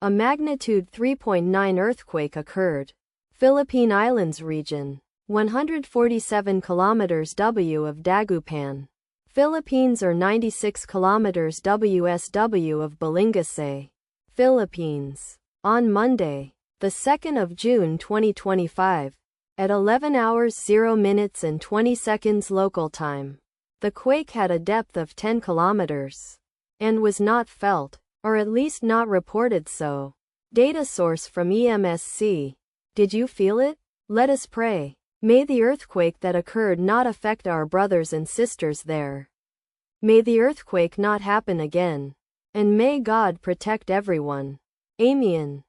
A magnitude 3.9 earthquake occurred. Philippine Islands region. 147 kilometers W of Dagupan, Philippines or 96 kilometers WSW of Balingase, Philippines. On Monday, the 2nd of June 2025, at 11 hours 0 minutes and 20 seconds local time, the quake had a depth of 10 kilometers and was not felt, or at least not reported so. Data source from EMSC. Did you feel it? Let us pray. May the earthquake that occurred not affect our brothers and sisters there. May the earthquake not happen again. And may God protect everyone. Amen.